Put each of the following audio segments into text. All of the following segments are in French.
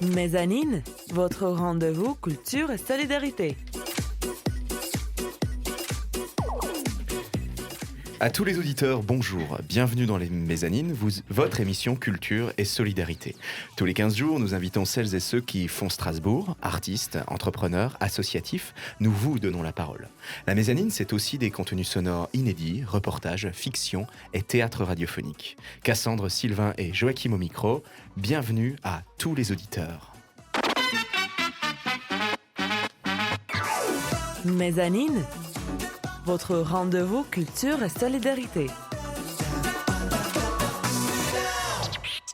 Mezzanine, votre rendez-vous culture et solidarité. À tous les auditeurs, bonjour. Bienvenue dans les Mezzanines, votre émission Culture et Solidarité. Tous les 15 jours, nous invitons celles et ceux qui font Strasbourg, artistes, entrepreneurs, associatifs. Nous vous donnons la parole. La Mezzanine, c'est aussi des contenus sonores inédits, reportages, fiction et théâtre radiophonique. Cassandre, Sylvain et Joachim au micro, bienvenue à tous les auditeurs. Mezzanine, votre rendez-vous culture et solidarité.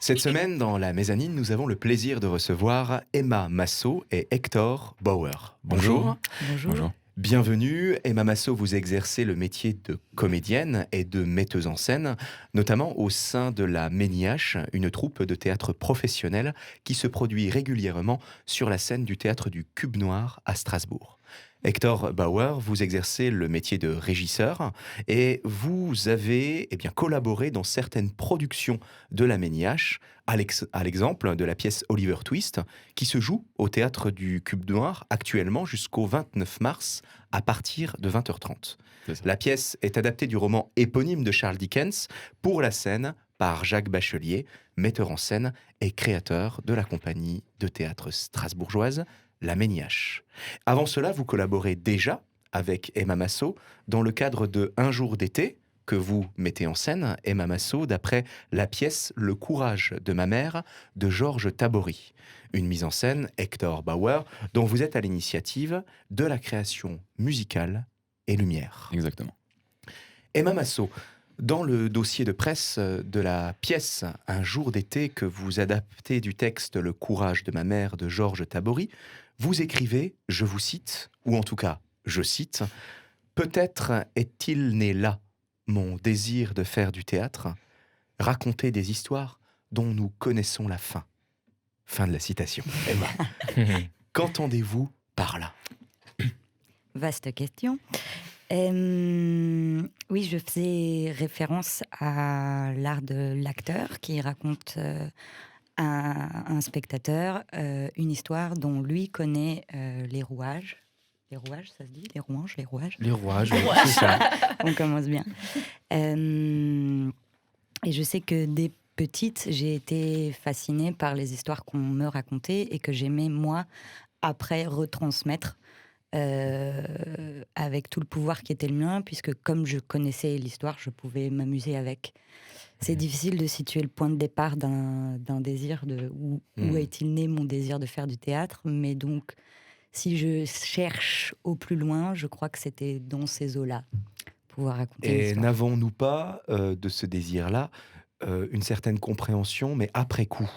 Cette semaine, dans la Mezzanine, nous avons le plaisir de recevoir Emma Massot et Hector Bauer. Bonjour. Bonjour. Bienvenue. Emma Massot, vous exercez le métier de comédienne et de metteuse en scène, notamment au sein de la Méniache, une troupe de théâtre professionnel qui se produit régulièrement sur la scène du théâtre du Cube Noir à Strasbourg. Hector Bauer, vous exercez le métier de régisseur et vous avez collaboré dans certaines productions de la Méniache, à l'exemple de la pièce Oliver Twist, qui se joue au théâtre du Cube Noir actuellement jusqu'au 29 mars à partir de 20h30. La pièce est adaptée du roman éponyme de Charles Dickens pour la scène par Jacques Bachelier, metteur en scène et créateur de la compagnie de théâtre strasbourgeoise La Méniache. Avant cela, vous collaborez déjà avec Emma Massot dans le cadre de Un jour d'été, que vous mettez en scène, Emma Massot, d'après la pièce Le courage de ma mère de Georges Tabori. Une mise en scène, Hector Bauer, dont vous êtes à l'initiative de la création musicale et lumière. Exactement. Emma Massot, dans le dossier de presse de la pièce Un jour d'été que vous adaptez du texte Le courage de ma mère de Georges Tabori, vous écrivez, je vous cite, ou en tout cas, je cite, « Peut-être est-il né là, mon désir de faire du théâtre, raconter des histoires dont nous connaissons la fin. » Fin de la citation. Emma, qu'entendez-vous par là ? Vaste question. Oui, je faisais référence à l'art de l'acteur qui raconte à un spectateur une histoire dont lui connaît les rouages. Les rouages, ça se dit ? Les rouages. Les rouages, c'est ça. On commence bien. Et je sais que dès petite, j'ai été fascinée par les histoires qu'on me racontait et que j'aimais, moi, après retransmettre avec tout le pouvoir qui était le mien, puisque comme je connaissais l'histoire, je pouvais m'amuser avec. C'est difficile de situer le point de départ d'un désir où est-il né mon désir de faire du théâtre, mais donc si je cherche au plus loin, je crois que c'était dans ces eaux-là, pouvoir raconter une Et histoire. n'avons-nous pas de ce désir-là une certaine compréhension, mais après coup ?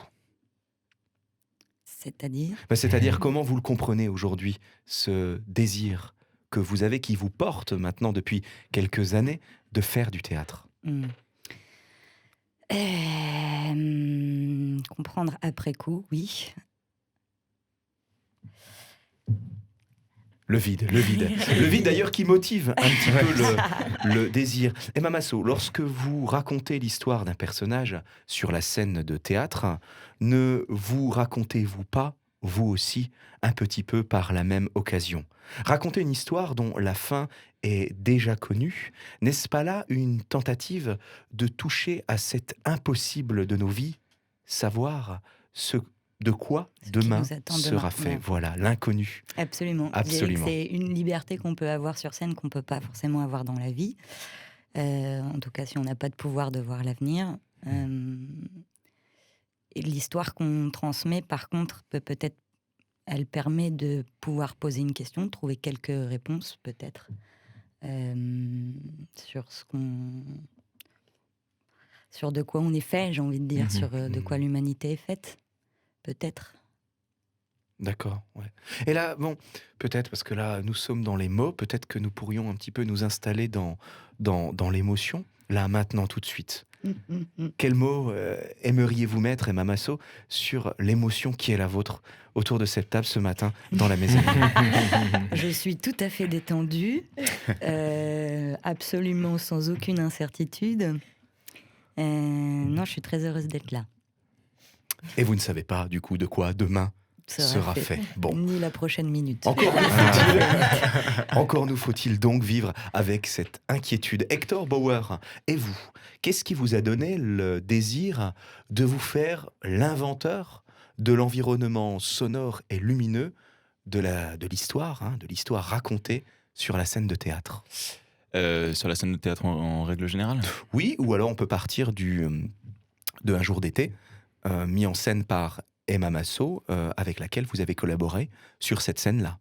C'est-à-dire ? C'est-à-dire comment vous le comprenez aujourd'hui, ce désir que vous avez, qui vous porte maintenant depuis quelques années, de faire du théâtre ? Comprendre après coup, oui. Le vide. Le vide d'ailleurs qui motive un petit peu le désir. Emma Massot, lorsque vous racontez l'histoire d'un personnage sur la scène de théâtre, ne vous racontez-vous pas, vous aussi, un petit peu par la même occasion ? Raconter une histoire dont la fin est déjà connue, n'est-ce pas là une tentative de toucher à cet impossible de nos vies, savoir ce de quoi demain sera fait. Voilà, l'inconnu. Absolument. C'est une liberté qu'on peut avoir sur scène qu'on ne peut pas forcément avoir dans la vie. En tout cas, si on n'a pas de pouvoir de voir l'avenir. Et l'histoire qu'on transmet, par contre, peut-être, elle permet de pouvoir poser une question, de trouver quelques réponses, peut-être, sur de quoi on est fait, j'ai envie de dire, sur de quoi l'humanité est faite. Peut-être. D'accord, ouais. Et là, bon, peut-être, parce que là, nous sommes dans les mots, peut-être que nous pourrions un petit peu nous installer dans l'émotion, là, maintenant, tout de suite. Quel mot aimeriez-vous mettre, Emma Massot, sur l'émotion qui est la vôtre autour de cette table ce matin dans la maison ? Je suis tout à fait détendue, absolument sans aucune incertitude. Non, je suis très heureuse d'être là. Et vous ne savez pas, du coup, de quoi demain sera fait. Bon. Ni la prochaine minute. Encore nous faut-il donc vivre avec cette inquiétude. Hector Bauer, et vous, qu'est-ce qui vous a donné le désir de vous faire l'inventeur de l'environnement sonore et lumineux de l'histoire, de l'histoire racontée sur la scène de théâtre? Sur la scène de théâtre en règle générale? Oui, ou alors on peut partir de Un jour d'été, mis en scène par Emma Massot, avec laquelle vous avez collaboré sur cette scène-là.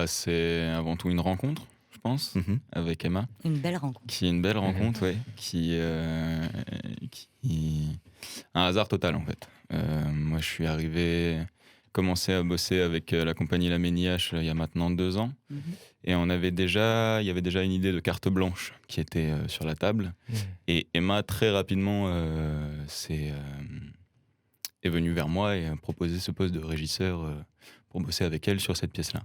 C'est avant tout une rencontre, je pense, avec Emma. Une belle rencontre. Qui est une belle rencontre, oui. Qui un hasard total, en fait. Moi, je suis arrivé, commencé à bosser avec la compagnie La Méniache il y a maintenant 2 ans. Et il y avait déjà une idée de carte blanche qui était sur la table. Et Emma, très rapidement, est venue vers moi et a proposé ce poste de régisseur pour bosser avec elle sur cette pièce-là.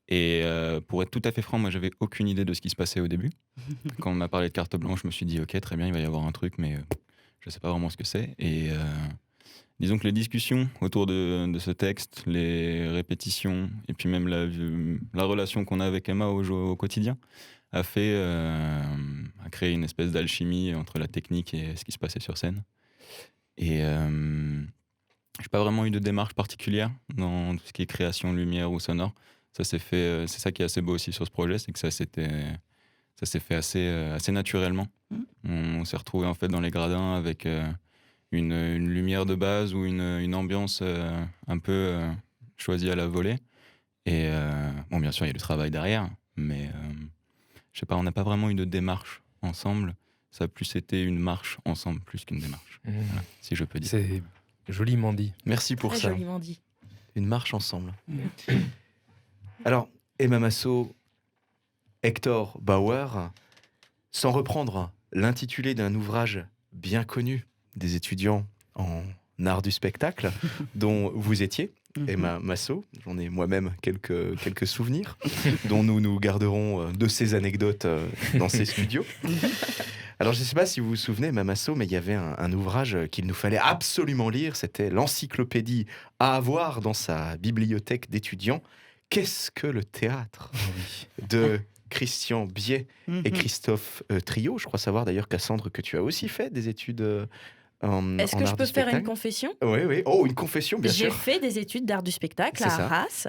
Et pour être tout à fait franc, moi, j'avais aucune idée de ce qui se passait au début. Quand on m'a parlé de carte blanche, je me suis dit, ok, très bien, il va y avoir un truc, mais je ne sais pas vraiment ce que c'est. Et disons que les discussions autour de ce texte, les répétitions, et puis même la relation qu'on a avec Emma au quotidien, a créé une espèce d'alchimie entre la technique et ce qui se passait sur scène. Et je n'ai pas vraiment eu de démarche particulière dans tout ce qui est création, lumière ou sonore. Ça s'est fait, c'est ça qui est assez beau aussi sur ce projet, c'est que ça s'est fait assez naturellement. On s'est retrouvé en fait dans les gradins avec une lumière de base ou une ambiance un peu choisie à la volée. Et bon, bien sûr, il y a le travail derrière, mais je sais pas, on n'a pas vraiment eu de démarche ensemble. Ça a plus été une marche ensemble plus qu'une démarche, voilà, si je peux dire. C'est joliment dit. Merci pour ça. Joliment dit. Une marche ensemble. Alors, Emma Massot, Hector Bauer, sans reprendre l'intitulé d'un ouvrage bien connu des étudiants en art du spectacle, dont vous étiez, Emma Massot, j'en ai moi-même quelques souvenirs, dont nous garderons de ces anecdotes dans ces studios. Alors, je ne sais pas si vous vous souvenez, Emma Massot, mais il y avait un ouvrage qu'il nous fallait absolument lire, c'était l'encyclopédie à avoir dans sa bibliothèque d'étudiants. Qu'est-ce que le théâtre de Christian Biet et Christophe Trio. Je crois savoir d'ailleurs, Cassandre, que tu as aussi fait des études en Est-ce que je art peux du faire une spectacle. confession? Oui. Oh, une confession, bien J'ai sûr. fait des études d'art du spectacle C'est à ça. Arras,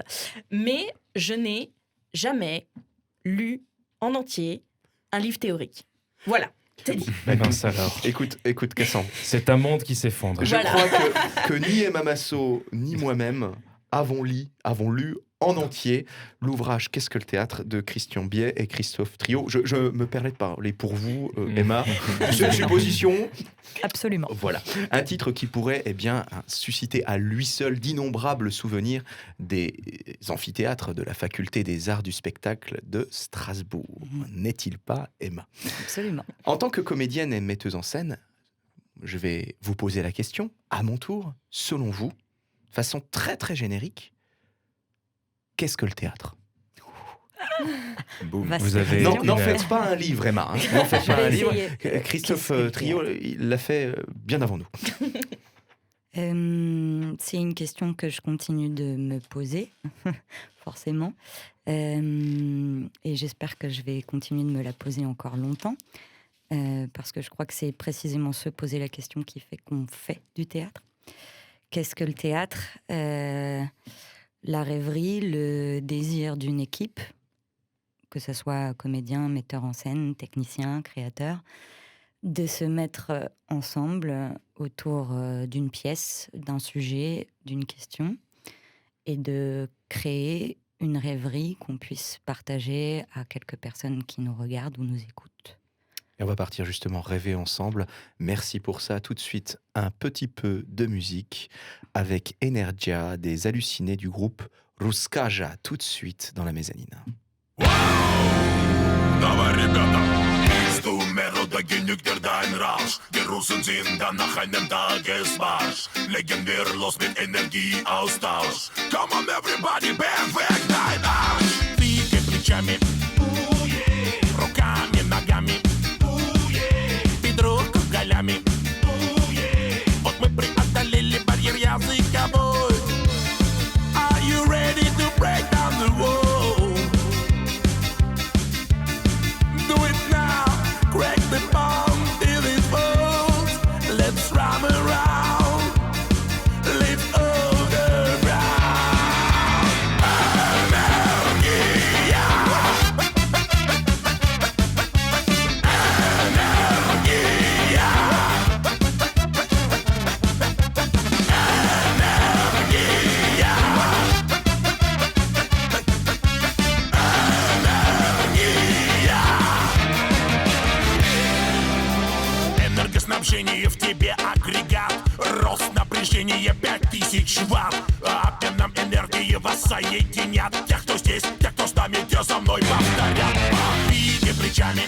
mais je n'ai jamais lu en entier un livre théorique. Voilà, c'est dit. Mince alors. Écoute, Cassandre. C'est un monde qui s'effondre. Je Voilà. crois que ni Emma Massot, ni moi-même avons lu en entier l'ouvrage Qu'est-ce que le théâtre de Christian Biet et Christophe Trio. Je me permets de parler pour vous, Emma. C'est une supposition. Absolument. Voilà, un titre qui pourrait susciter à lui seul d'innombrables souvenirs des amphithéâtres de la faculté des arts du spectacle de Strasbourg. N'est-il pas, Emma? Absolument. En tant que comédienne et metteuse en scène, je vais vous poser la question, à mon tour, selon vous, de façon très très générique, qu'est-ce que le théâtre? Boum. Vaste Vous avez question. N'en une- faites pas un livre, Emma. N'en faites Je pas vais un livre. essayer. Christophe Qu'est-ce que le Trio, il l'a fait bien avant nous. C'est une question que je continue de me poser, forcément. Et j'espère que je vais continuer de me la poser encore longtemps. Parce que je crois que c'est précisément se poser la question qui fait qu'on fait du théâtre. Qu'est-ce que le théâtre? La rêverie, le désir d'une équipe, que ce soit comédien, metteur en scène, technicien, créateur, de se mettre ensemble autour d'une pièce, d'un sujet, d'une question, et de créer une rêverie qu'on puisse partager à quelques personnes qui nous regardent ou nous écoutent. Et on va partir justement rêver ensemble. Merci pour ça. Tout de suite, un petit peu de musique avec Energia des hallucinés du groupe Ruskaja. Tout de suite dans la mezzanine. Давай, ребята, du Mero dagegen nüchtern dein Rausch. Die Russen sind dann nach einem Tagesmarsch. Legen wir los mit Energieaustausch. Come on everybody, beweg dein Arsch. Двигай плечами, руками, ногами, под руку голями. Вот мы преодолели барьер языковой. А агрегат. Рост напряжения 5000 ватт. Обменом энергии вас соединят. Тех, кто здесь, тех, кто с нами, те за мной повторят. Двигай плечами,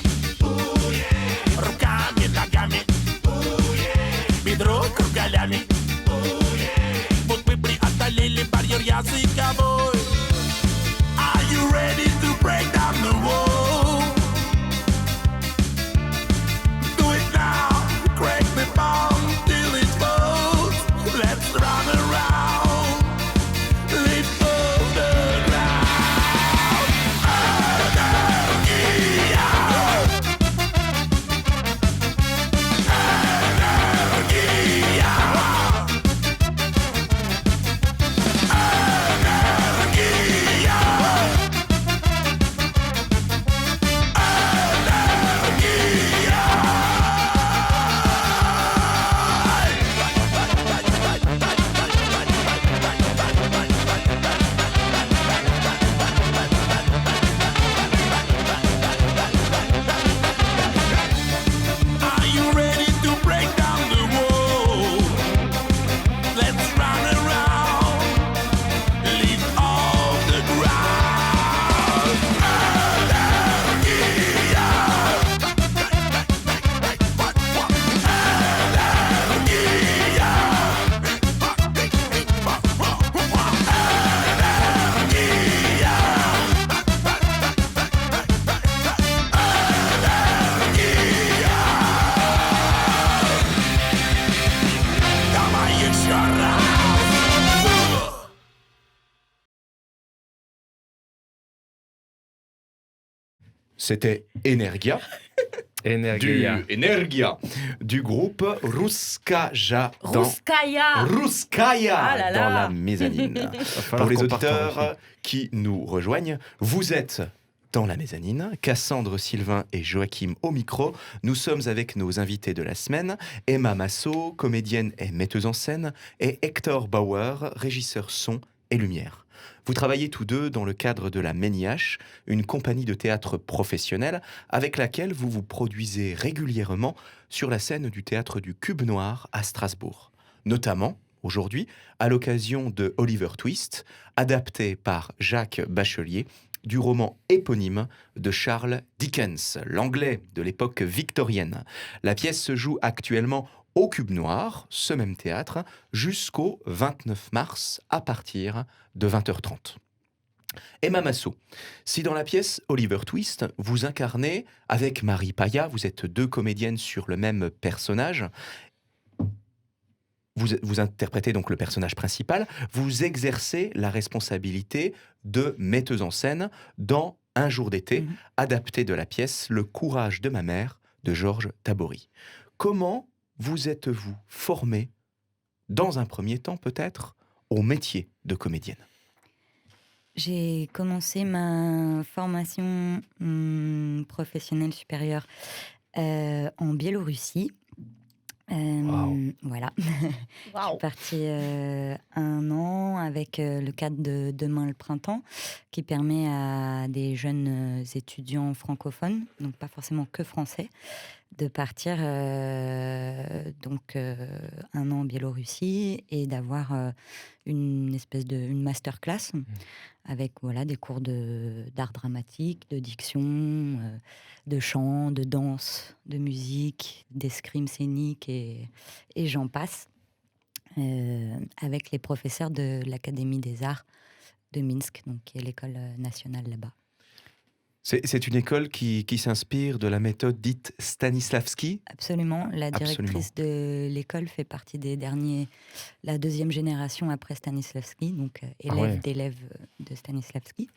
руками, ногами, бедро кругалями. Вот мы преодолели барьер языковой. Are you ready to break down the wall? Do it now, crack the bomb till it falls. Let's run around, lift off the ground. Energia. Energia. Are you ready to break down the wall? Let's run around, lift off the ground. Energia. Давай еще раз. C'était Energia, Energia. du groupe Ruskaja dans Ruskaya. Ruskaya Ah là là. dans la mezzanine. Va falloir Pour les qu'on parte en auditeurs rythme. qui nous rejoignent, vous êtes dans la mezzanine, Cassandre Sylvain et Joachim au micro. Nous sommes avec nos invités de la semaine, Emma Massot, comédienne et metteuse en scène, et Hector Bauer, régisseur son et lumière. Vous travaillez tous deux dans le cadre de la Méniache, une compagnie de théâtre professionnelle avec laquelle vous vous produisez régulièrement sur la scène du théâtre du Cube Noir à Strasbourg. Notamment, aujourd'hui, à l'occasion de Oliver Twist, adapté par Jacques Bachelier, du roman éponyme de Charles Dickens, l'anglais de l'époque victorienne. La pièce se joue actuellement au Cube Noir, ce même théâtre, jusqu'au 29 mars à partir de 20h30. Emma Massot, si dans la pièce Oliver Twist, vous incarnez, avec Marie Paya, vous êtes deux comédiennes sur le même personnage, vous interprétez donc le personnage principal, vous exercez la responsabilité de metteuse en scène dans Un jour d'été, adapté de la pièce Le courage de ma mère de Georges Tabori. Comment vous êtes-vous formée, dans un premier temps peut-être, au métier de comédienne ? J'ai commencé ma formation professionnelle supérieure en Biélorussie. Wow. Voilà. Je suis partie 1 an avec le cadre de Demain le printemps, qui permet à des jeunes étudiants francophones, donc pas forcément que français, de partir 1 an en Biélorussie et d'avoir une espèce de masterclass avec des cours d'art dramatique, de diction, de chant, de danse, de musique, d'escrime scénique et j'en passe, avec les professeurs de l'Académie des Arts de Minsk, donc, qui est l'école nationale là-bas. C'est une école qui s'inspire de la méthode dite Stanislavski. Absolument. La directrice Absolument. de l'école fait partie des derniers, la 2e génération après Stanislavski, donc élève d'élèves de Stanislavski.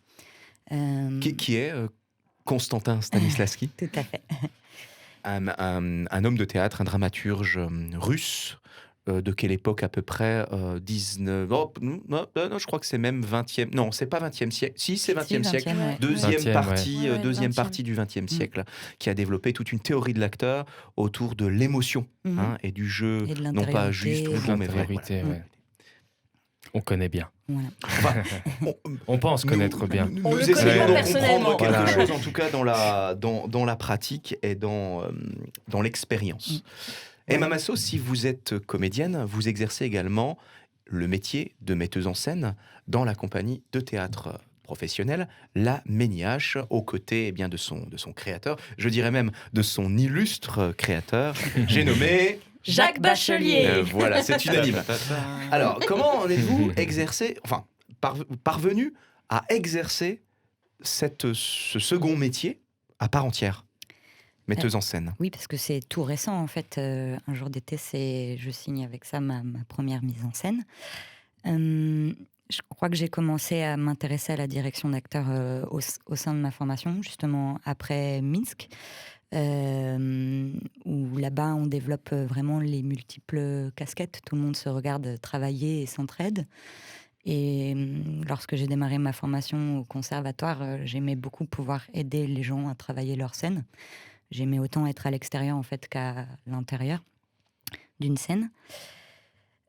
Qui est Constantin Stanislavski, Tout à fait. un homme de théâtre, un dramaturge russe. De quelle époque à peu près 19... non, je crois que c'est même 20e... Non, c'est pas 20e siècle. Si, c'est 20e siècle. 20e, ouais. Deuxième 20e, partie, ouais. deuxième 20e. partie du 20e siècle, qui a développé toute une théorie de l'acteur autour de l'émotion et du jeu, Et de non pas juste ou l'intériorité. faux, mais vrai. L'intériorité, voilà. ouais. On connaît bien. Voilà. On pense connaître bien. Nous On le essayons connaît de personnellement. comprendre quelque Voilà. chose, en tout cas dans la pratique et dans l'expérience. Emma Massot, si vous êtes comédienne, vous exercez également le métier de metteuse en scène dans la compagnie de théâtre professionnelle, la Méniache, aux côtés de son créateur, je dirais même de son illustre créateur, j'ai nommé... Jacques Bachelier. Voilà, c'est unanime. Alors, comment en êtes-vous parvenu à exercer ce second métier à part entière, metteuse en scène? Oui, parce que c'est tout récent en fait. Un jour d'été, je signe avec ça ma première mise en scène. Je crois que j'ai commencé à m'intéresser à la direction d'acteur au sein de ma formation, justement après Minsk, où là-bas on développe vraiment les multiples casquettes. Tout le monde se regarde travailler et s'entraide. Et lorsque j'ai démarré ma formation au conservatoire, j'aimais beaucoup pouvoir aider les gens à travailler leur scène. J'aimais autant être à l'extérieur en fait qu'à l'intérieur d'une scène.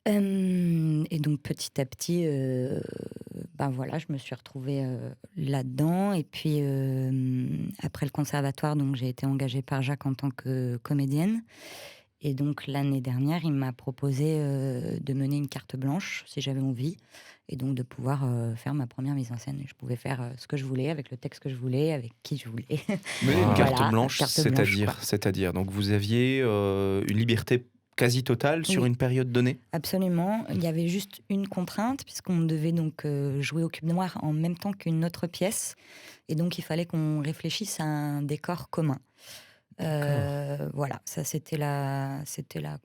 Et donc petit à petit, je me suis retrouvée là-dedans. Et puis après le conservatoire, donc j'ai été engagée par Jacques en tant que comédienne. Et donc l'année dernière, il m'a proposé de mener une carte blanche si j'avais envie, et donc de pouvoir faire ma première mise en scène. Et je pouvais faire ce que je voulais, avec le texte que je voulais, avec qui je voulais. Mais une carte Voilà, blanche, c'est-à-dire, donc vous aviez une liberté quasi totale sur une période donnée? Absolument. Il y avait juste une contrainte, puisqu'on devait donc jouer au Cube Noir en même temps qu'une autre pièce. Et donc, il fallait qu'on réfléchisse à un décor commun. Voilà, ça c'était la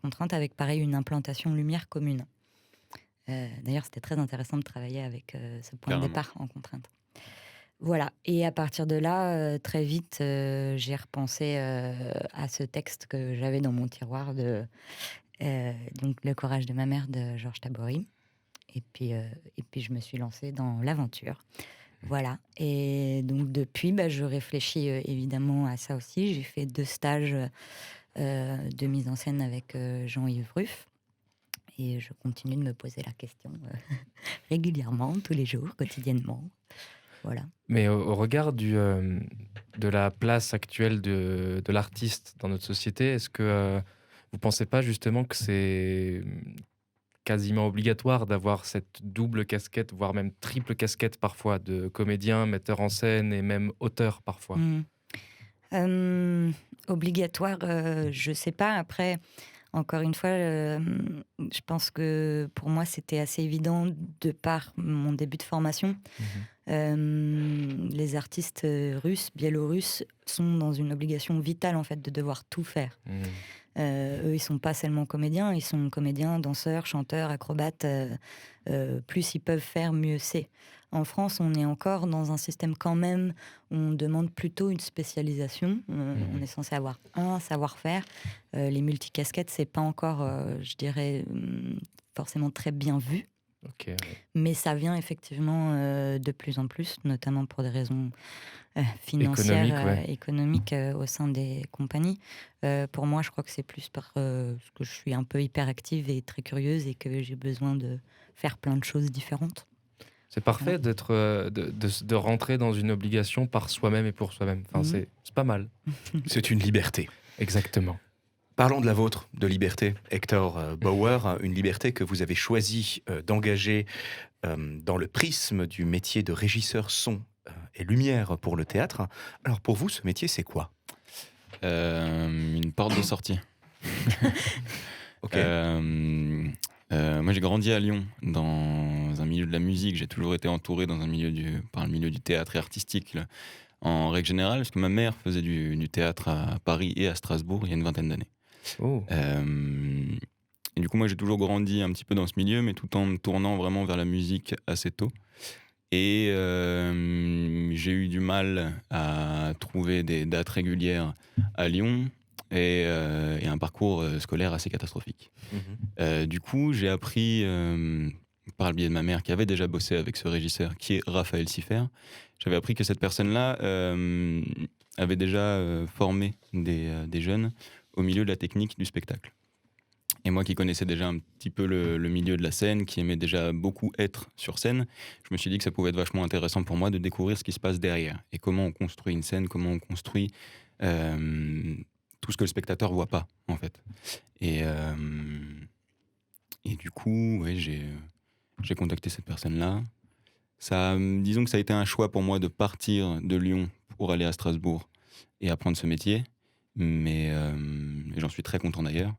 contrainte, avec pareil une implantation lumière commune. D'ailleurs, c'était très intéressant de travailler avec ce point de départ en contrainte. Voilà, et à partir de là, très vite, j'ai repensé à ce texte que j'avais dans mon tiroir donc Le courage de ma mère de Georges Tabori. Et puis je me suis lancée dans l'aventure. Voilà, et donc depuis, je réfléchis évidemment à ça aussi. J'ai fait 2 stages de mise en scène avec Jean-Yves Ruff. Et je continue de me poser la question régulièrement, tous les jours, quotidiennement. Voilà. Mais au regard de la place actuelle de l'artiste dans notre société, est-ce que vous ne pensez pas justement que c'est quasiment obligatoire d'avoir cette double casquette, voire même triple casquette parfois, de comédien, metteur en scène et même auteur parfois? Obligatoire, je ne sais pas. Après, encore une fois, je pense que pour moi, c'était assez évident de par mon début de formation. Les artistes russes, biélorusses sont dans une obligation vitale en fait de devoir tout faire. Eux, ils sont pas seulement comédiens, ils sont comédiens, danseurs, chanteurs, acrobates. Plus ils peuvent faire, mieux c'est. En France, on est encore dans un système quand même où on demande plutôt une spécialisation. On est censé avoir un savoir-faire. Les multicasquettes, c'est pas encore, je dirais, forcément très bien vu. Okay, ouais. Mais ça vient effectivement de plus en plus, notamment pour des raisons financières, économiques au sein des compagnies. Pour moi, je crois que c'est plus parce que je suis un peu hyperactive et très curieuse et que j'ai besoin de faire plein de choses différentes. C'est parfait de rentrer dans une obligation par soi-même et pour soi-même. Enfin, c'est pas mal. C'est une liberté. Exactement. Parlons de la vôtre, de liberté, Hector Bauer, une liberté que vous avez choisi d'engager dans le prisme du métier de régisseur son et lumière pour le théâtre. Alors pour vous, ce métier, c'est quoi? Une porte de sortie. Ok. Moi, j'ai grandi à Lyon, dans un milieu de la musique. J'ai toujours été entouré par le milieu du théâtre et artistique, là, en règle générale, parce que ma mère faisait du théâtre à Paris et à Strasbourg il y a une 20aine d'années. Oh. Et du coup, moi, j'ai toujours grandi un petit peu dans ce milieu, mais tout en me tournant vraiment vers la musique assez tôt. Et j'ai eu du mal à trouver des dates régulières à Lyon et un parcours scolaire assez catastrophique. Du coup, j'ai appris, par le biais de ma mère, qui avait déjà bossé avec ce régisseur, qui est Raphaël Siffert, j'avais appris que cette personne-là avait déjà formé des jeunes au milieu de la technique du spectacle. Et moi qui connaissais déjà un petit peu le milieu de la scène, qui aimait déjà beaucoup être sur scène, je me suis dit que ça pouvait être vachement intéressant pour moi de découvrir ce qui se passe derrière et comment on construit une scène, comment on construit tout ce que le spectateur voit pas, en fait. Et du coup, ouais, j'ai contacté cette personne-là. Disons que ça a été un choix pour moi de partir de Lyon pour aller à Strasbourg et apprendre ce métier. Mais j'en suis très content d'ailleurs.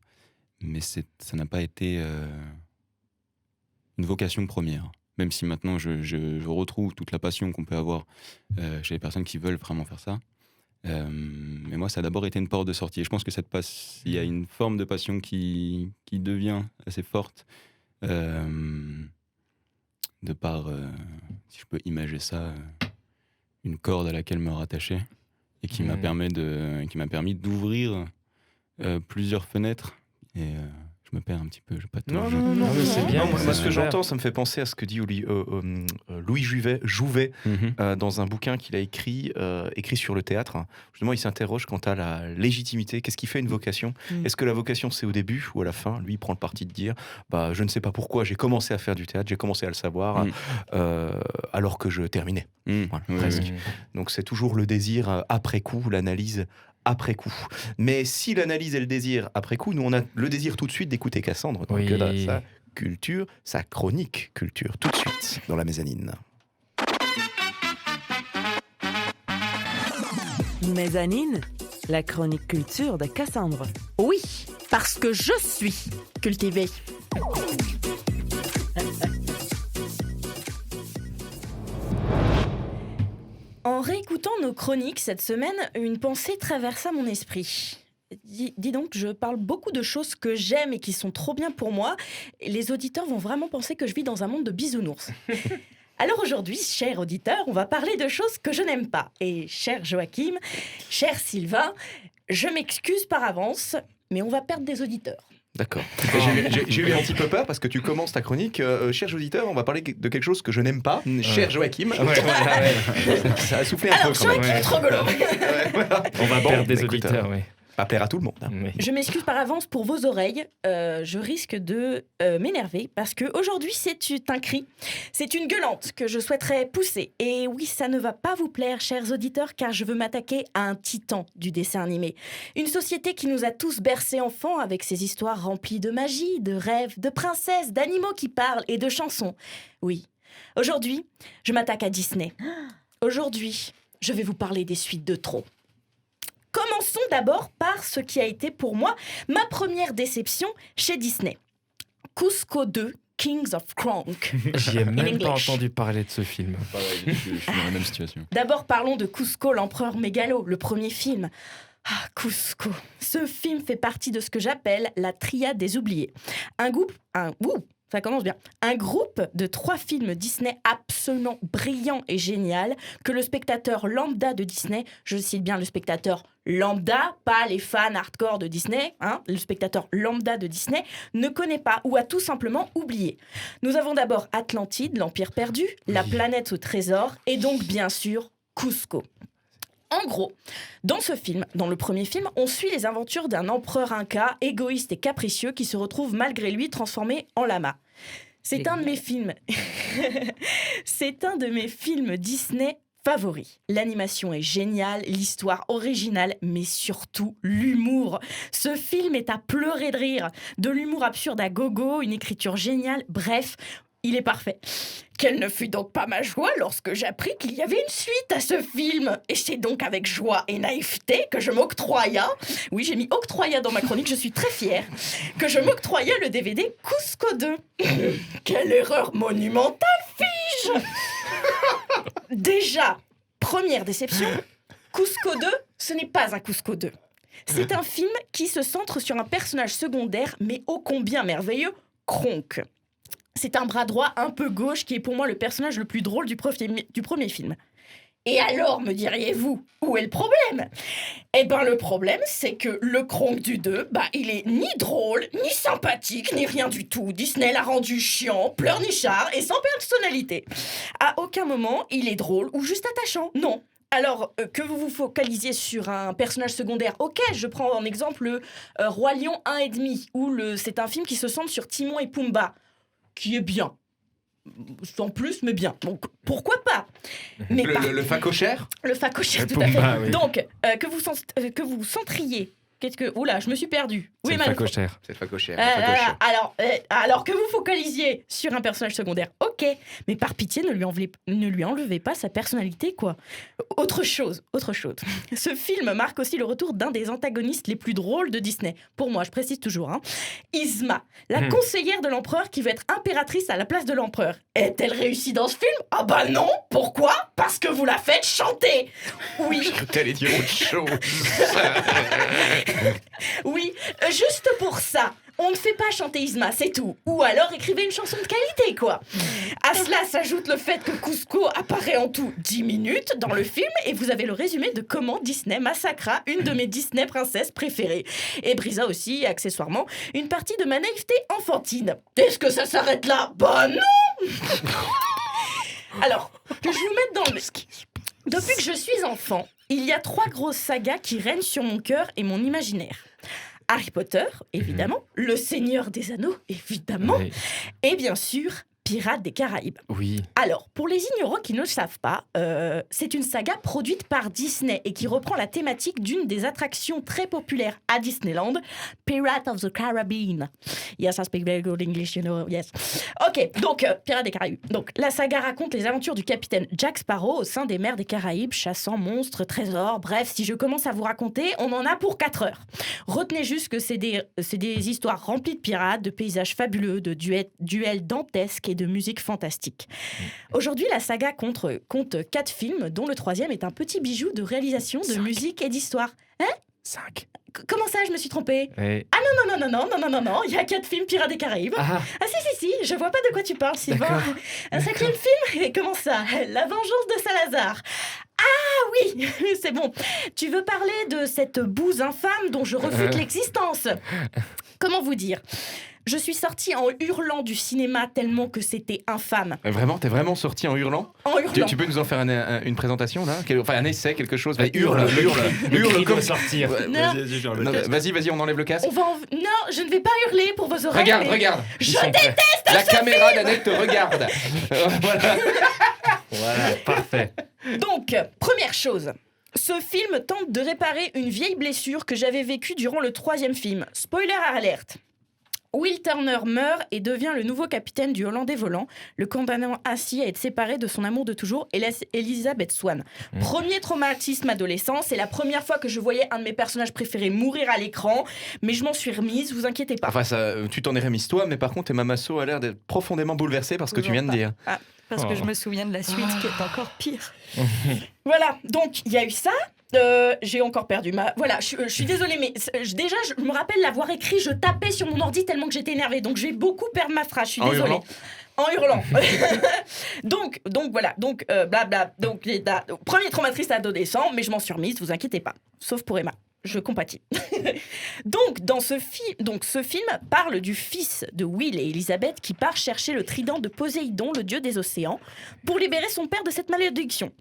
Mais ça n'a pas été une vocation première. Même si maintenant je retrouve toute la passion qu'on peut avoir chez les personnes qui veulent vraiment faire ça. Mais moi, ça a d'abord été une porte de sortie. Et je pense que il y a une forme de passion qui devient assez forte. De par, si je peux imager ça, une corde à laquelle me rattacher et qui m'a permis d'ouvrir plusieurs fenêtres. Et je me perds un petit peu, je vais pas tout. Non, mais c'est bien. Moi, c'est ce que super. j'entends, ça me fait penser à ce que dit Louis Jouvet dans un bouquin qu'il a écrit sur le théâtre. Justement, il s'interroge quant à la légitimité. Qu'est-ce qui fait une vocation ? Est-ce que la vocation, c'est au début ou à la fin ? Lui, il prend le parti de dire je ne sais pas pourquoi j'ai commencé à faire du théâtre, j'ai commencé à le savoir alors que je terminais. Voilà, presque. Donc, c'est toujours le désir après coup, l'analyse après coup. Mais si l'analyse et le désir après coup, nous on a le désir tout de suite d'écouter Cassandre. Donc dans sa culture, sa chronique culture, tout de suite dans la mezzanine. Mezzanine, la chronique culture de Cassandre. Oui, parce que je suis cultivée. En réécoutant nos chroniques cette semaine, une pensée traversa mon esprit. Dis donc, je parle beaucoup de choses que j'aime et qui sont trop bien pour moi. Et les auditeurs vont vraiment penser que je vis dans un monde de bisounours. Alors aujourd'hui, chers auditeurs, on va parler de choses que je n'aime pas. Et cher Joachim, cher Sylvain, je m'excuse par avance, mais on va perdre des auditeurs. D'accord. J'ai eu un petit peu peur parce que tu commences ta chronique. Chers auditeurs, on va parler de quelque chose que je n'aime pas. Cher Joachim. Ça a soufflé un peu quand même. Joachim est trop golo. On va perdre des écoute, auditeurs, oui. Pas plaire à tout le monde. Oui. Je m'excuse par avance pour vos oreilles. Je risque de m'énerver parce qu'aujourd'hui, c'est un cri. C'est une gueulante que je souhaiterais pousser. Et oui, ça ne va pas vous plaire, chers auditeurs, car je veux m'attaquer à un titan du dessin animé. Une société qui nous a tous bercés enfants avec ses histoires remplies de magie, de rêves, de princesses, d'animaux qui parlent et de chansons. Oui. Aujourd'hui, je m'attaque à Disney. Aujourd'hui, je vais vous parler des suites de trop. Commençons d'abord par ce qui a été pour moi ma première déception chez Disney. Cusco 2, Kings of Kronk. J'y ai même pas English. entendu parler de ce film. Je suis dans la même situation. D'abord parlons de Cusco, l'empereur mégalo, le premier film. Ah, Cusco. Ce film fait partie de ce que j'appelle la triade des oubliés. Ça commence bien. Un groupe de 3 films Disney absolument brillants et génial que le spectateur lambda de Disney, je cite bien le spectateur lambda, pas les fans hardcore de Disney, le spectateur lambda de Disney ne connaît pas ou a tout simplement oublié. Nous avons d'abord Atlantide, l'Empire perdu, la planète au trésor et donc bien sûr Cusco. En gros, dans le premier film, on suit les aventures d'un empereur inca, égoïste et capricieux, qui se retrouve malgré lui transformé en lama. C'est un de mes films. C'est un de mes films Disney favoris. L'animation est géniale, l'histoire originale, mais surtout l'humour. Ce film est à pleurer de rire. De l'humour absurde à gogo, une écriture géniale, bref, il est parfait. Quelle ne fut donc pas ma joie lorsque j'appris qu'il y avait une suite à ce film. Et c'est donc avec joie et naïveté que je m'octroya, oui j'ai mis octroya dans ma chronique, je suis très fière, que je m'octroya le DVD Cusco 2. Quelle erreur monumentale, fis-je. Déjà, première déception, Cusco 2, ce n'est pas un Cusco 2. C'est un film qui se centre sur un personnage secondaire, mais ô combien merveilleux, Kronk. C'est un bras droit un peu gauche qui est pour moi le personnage le plus drôle du premier film. Et alors, me diriez-vous, où est le problème ? Eh ben, le problème, c'est que le Kronk du 2, il est ni drôle, ni sympathique, ni rien du tout. Disney l'a rendu chiant, pleurnichard et sans personnalité. À aucun moment, il est drôle ou juste attachant, non. Alors, que vous vous focalisiez sur un personnage secondaire, ok, je prends en exemple le Roi Lion 1,5, où c'est un film qui se centre sur Timon et Pumba, qui est bien. Sans plus, mais bien. Donc, pourquoi pas ? Le facochère ? Le facochère, tout Pumba, à fait. oui. Donc, que vous centriez Qu'est-ce que... Oula, je me suis perdue. C'est le Emmanuel facochère. C'est le facochère. alors que vous focalisiez sur un personnage secondaire, ok, mais par pitié, ne lui enlevez pas sa personnalité, quoi. Autre chose. Ce film marque aussi le retour d'un des antagonistes les plus drôles de Disney. Pour moi, je précise toujours, hein. Isma, la conseillère de l'empereur qui veut être impératrice à la place de l'empereur. Est-elle réussie dans ce film? Ah bah non. Pourquoi? Parce que vous la faites chanter. Oui. Je t'allais dire autre chose. Oui, juste pour ça. On ne fait pas chanter Isma, c'est tout. Ou alors écrivez une chanson de qualité, quoi. À cela s'ajoute le fait que Kuzco apparaît en tout 10 minutes dans le film et vous avez le résumé de comment Disney massacra une de mes Disney princesses préférées. Et brisa aussi, accessoirement, une partie de ma naïveté enfantine. Est-ce que ça s'arrête là? Bah non. Alors, que je vous mette dans le... Depuis que je suis enfant, il y a 3 grosses sagas qui règnent sur mon cœur et mon imaginaire. Harry Potter, évidemment. Le Seigneur des Anneaux, évidemment. Oui. Et bien sûr, Pirates des Caraïbes. Oui. Alors, pour les ignorants qui ne le savent pas, c'est une saga produite par Disney et qui reprend la thématique d'une des attractions très populaires à Disneyland, Pirates of the Caribbean. Yes, I speak very good English, you know, yes. Ok, donc, Pirates des Caraïbes. Donc, la saga raconte les aventures du capitaine Jack Sparrow au sein des mers des Caraïbes, chassant monstres, trésors, bref, si je commence à vous raconter, on en a pour 4 heures. Retenez juste que c'est des histoires remplies de pirates, de paysages fabuleux, de duels dantesques et de musique fantastique. Aujourd'hui, la saga compte 4 films, dont le 3e est un petit bijou de réalisation, de musique et d'histoire. Hein? 5. Comment ça, je me suis trompée? Et... Non, il y a 4 films Pirates des Caraïbes. Ah, Si, je vois pas de quoi tu parles, Sylvain. D'accord. Un 5e film? Et comment ça? La vengeance de Salazar. Ah oui, c'est bon. Tu veux parler de cette bouse infâme dont je refute l'existence? Comment vous dire? Je suis sortie en hurlant du cinéma tellement que c'était infâme. Vraiment, t'es vraiment sorti en hurlant? En hurlant. Tu peux nous en faire une présentation là? Enfin un essai, quelque chose? Vas-y, Hurle comme sortir. Ouais, Non. Vas-y, on enlève le casque. Non, je ne vais pas hurler pour vos oreilles. Regarde. Je déteste La caméra d'Annette te regarde. Voilà, parfait. Donc, première chose. Ce film tente de réparer une vieille blessure que j'avais vécue durant le 3e film. Spoiler alert. Will Turner meurt et devient le nouveau capitaine du Hollandais volant, le condamnant ainsi à être séparé de son amour de toujours, Elizabeth Swann. Premier traumatisme adolescent, c'est la première fois que je voyais un de mes personnages préférés mourir à l'écran, mais je m'en suis remise, vous inquiétez pas. Enfin, tu t'en es remise toi, mais par contre, Emma Masso a l'air d'être profondément bouleversée par ce que tu viens de dire. Parce que je me souviens de la suite qui est encore pire. Voilà, donc il y a eu ça. J'ai encore perdu ma... Voilà, je suis désolée, mais déjà, je me rappelle l'avoir écrit, je tapais sur mon ordi tellement que j'étais énervée, donc je vais beaucoup perdre ma phrase, je suis désolée. En hurlant. donc voilà, blabla. Donc, premier traumatisme adolescent, mais je m'en suis remise, vous inquiétez pas. Sauf pour Emma. Je compatis. Donc, ce film parle du fils de Will et Elizabeth qui part chercher le trident de Poséidon, le dieu des océans, pour libérer son père de cette malédiction.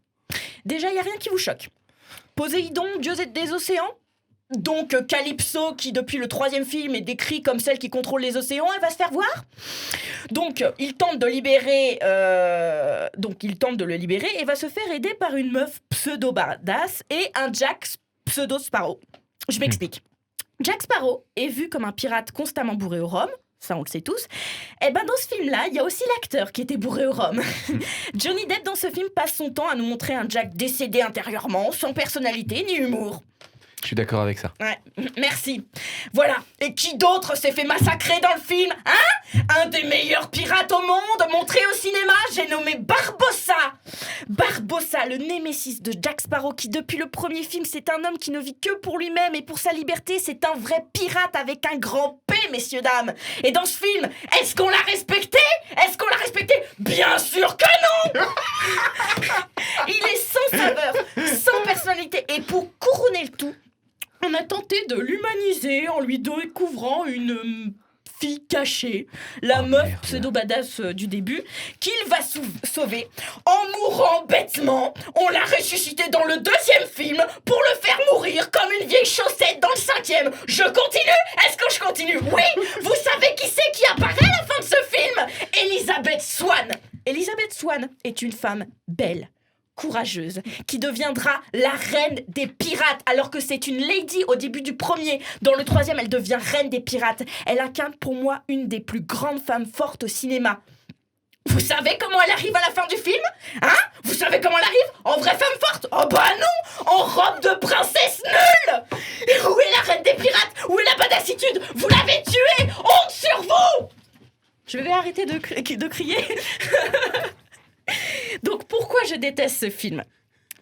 Déjà, il n'y a rien qui vous choque. Poséidon, dieu des océans? Donc Calypso, qui depuis le 3e film est décrit comme celle qui contrôle les océans, elle va se faire voir. Donc il tente de le libérer et va se faire aider par une meuf pseudo-badass et un Jack pseudo-Sparrow. Je m'explique. Jack Sparrow est vu comme un pirate constamment bourré au rhum. Ça, on le sait tous. Et ben dans ce film-là, il y a aussi l'acteur qui était bourré au rhum. Johnny Depp, dans ce film, passe son temps à nous montrer un Jack décédé intérieurement, sans personnalité ni humour. Je suis d'accord avec ça. Ouais, merci. Voilà. Et qui d'autre s'est fait massacrer dans le film? Hein? Un des meilleurs pirates au monde, montré au cinéma, j'ai nommé Barbossa. Barbossa, le némésis de Jack Sparrow, qui depuis le premier film, c'est un homme qui ne vit que pour lui-même et pour sa liberté. C'est un vrai pirate avec un grand P, messieurs, dames. Et dans ce film, est-ce qu'on l'a respecté? Bien sûr que non. Il est sans saveur, sans personnalité. Et pour couronner le tout, on a tenté de l'humaniser en lui découvrant une fille cachée, la meuf pseudo-badass du début, qu'il va sauver en mourant bêtement. On l'a ressuscité dans le 2e film pour le faire mourir comme une vieille chaussette dans le 5e. Je continue? Est-ce que je continue? Oui. Vous savez qui c'est qui apparaît à la fin de ce film? Elizabeth Swann. Elizabeth Swann est une femme belle, courageuse qui deviendra la reine des pirates alors que c'est une lady au début du premier. Dans le troisième, elle devient reine des pirates. Elle incarne pour moi une des plus grandes femmes fortes au cinéma. Vous savez comment elle arrive à la fin du film ? Hein ? Vous savez comment elle arrive ? En vraie femme forte ? Oh bah non ! En robe de princesse nulle ! Et où est la reine des pirates ? Où est la badassitude ? Vous l'avez tuée ! Honte sur vous ! Je vais arrêter de crier. Donc pourquoi je déteste ce film ?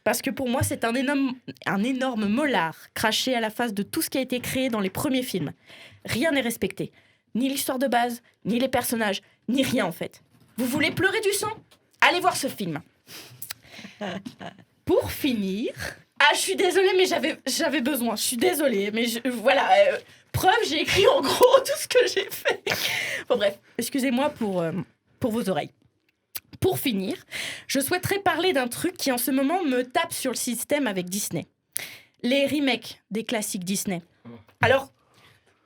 Parce que pour moi, c'est un énorme molar craché à la face de tout ce qui a été créé dans les premiers films. Rien n'est respecté. Ni l'histoire de base, ni les personnages, ni rien en fait. Vous voulez pleurer du sang ? Allez voir ce film. Pour finir... Ah, je suis désolée, mais j'avais besoin. Je suis désolée, mais voilà. Preuve, j'ai écrit en gros tout ce que j'ai fait. Bon bref, excusez-moi pour vos oreilles. Pour finir, je souhaiterais parler d'un truc qui en ce moment me tape sur le système avec Disney. Les remakes des classiques Disney. Alors,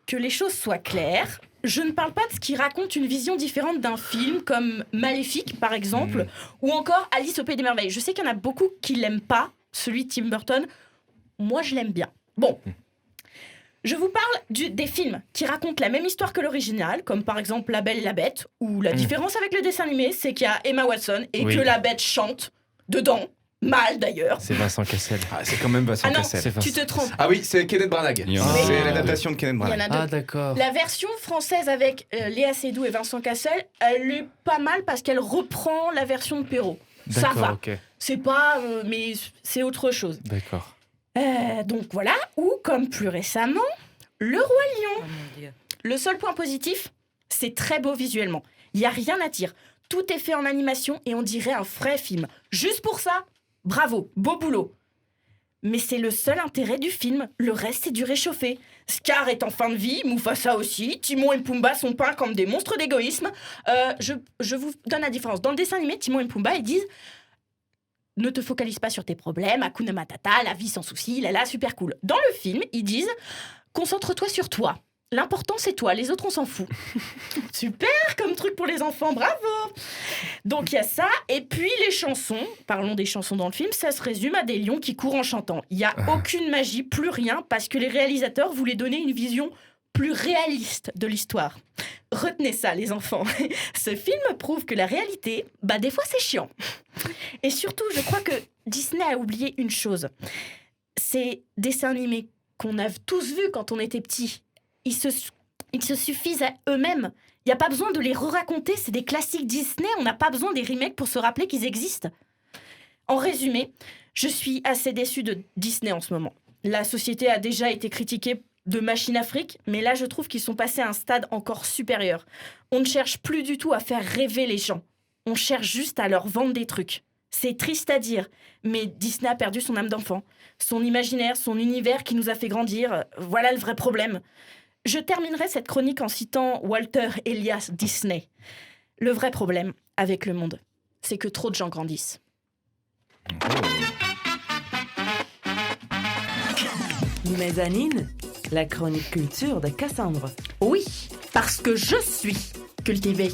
que les choses soient claires, je ne parle pas de ce qui raconte une vision différente d'un film comme Maléfique, par exemple, ou encore Alice au Pays des Merveilles. Je sais qu'il y en a beaucoup qui l'aiment pas, celui de Tim Burton. Moi, je l'aime bien. Bon. Je vous parle des films qui racontent la même histoire que l'original, comme par exemple La Belle et la Bête, où la différence avec le dessin animé, c'est qu'il y a Emma Watson et que la bête chante dedans. Mal d'ailleurs. C'est Vincent Cassel. Ah, c'est quand même Vincent Cassel. Tu te trompes. Ah oui, c'est Kenneth Branagh. C'est l'adaptation de Kenneth Il y en Branagh. a deux. Ah, d'accord. La version française avec Léa Seydoux et Vincent Cassel, elle est pas mal parce qu'elle reprend la version de Perrault. Ça va. Ok. C'est pas, mais c'est autre chose. D'accord. Donc voilà. Ou comme plus récemment, Le Roi Lion. Oh mon Dieu. Le seul point positif, c'est très beau visuellement. Il y a rien à dire. Tout est fait en animation et on dirait un vrai film. Juste pour ça, bravo, beau boulot. Mais c'est le seul intérêt du film. Le reste, c'est du réchauffé. Scar est en fin de vie, Mufasa aussi. Timon et Pumba sont peints comme des monstres d'égoïsme. Je vous donne la différence. Dans le dessin animé, Timon et Pumba, ils disent « Ne te focalise pas sur tes problèmes, Hakuna Matata, la vie sans souci, là, super cool. » Dans le film, ils disent « Concentre-toi sur toi. L'important, c'est toi. Les autres, on s'en fout. » Super comme truc pour les enfants, bravo. Donc il y a ça, et puis les chansons, parlons des chansons dans le film, ça se résume à des lions qui courent en chantant. Il n'y a aucune magie, plus rien, parce que les réalisateurs voulaient donner une vision plus réaliste de l'histoire. Retenez ça, les enfants. Ce film prouve que la réalité, des fois c'est chiant. Et surtout, je crois que Disney a oublié une chose. Ces dessins animés qu'on a tous vus quand on était petits, ils se suffisent à eux-mêmes. Il n'y a pas besoin de les re-raconter, c'est des classiques Disney, on n'a pas besoin des remakes pour se rappeler qu'ils existent. En résumé, je suis assez déçue de Disney en ce moment. La société a déjà été critiquée de machine à fric, mais là je trouve qu'ils sont passés à un stade encore supérieur. On ne cherche plus du tout à faire rêver les gens, on cherche juste à leur vendre des trucs. C'est triste à dire, mais Disney a perdu son âme d'enfant, son imaginaire, son univers qui nous a fait grandir, voilà le vrai problème. Je terminerai cette chronique en citant Walter Elias Disney. Le vrai problème avec le monde, c'est que trop de gens grandissent. Mezzanine, la chronique culture de Cassandre. Oui, parce que je suis cultivée.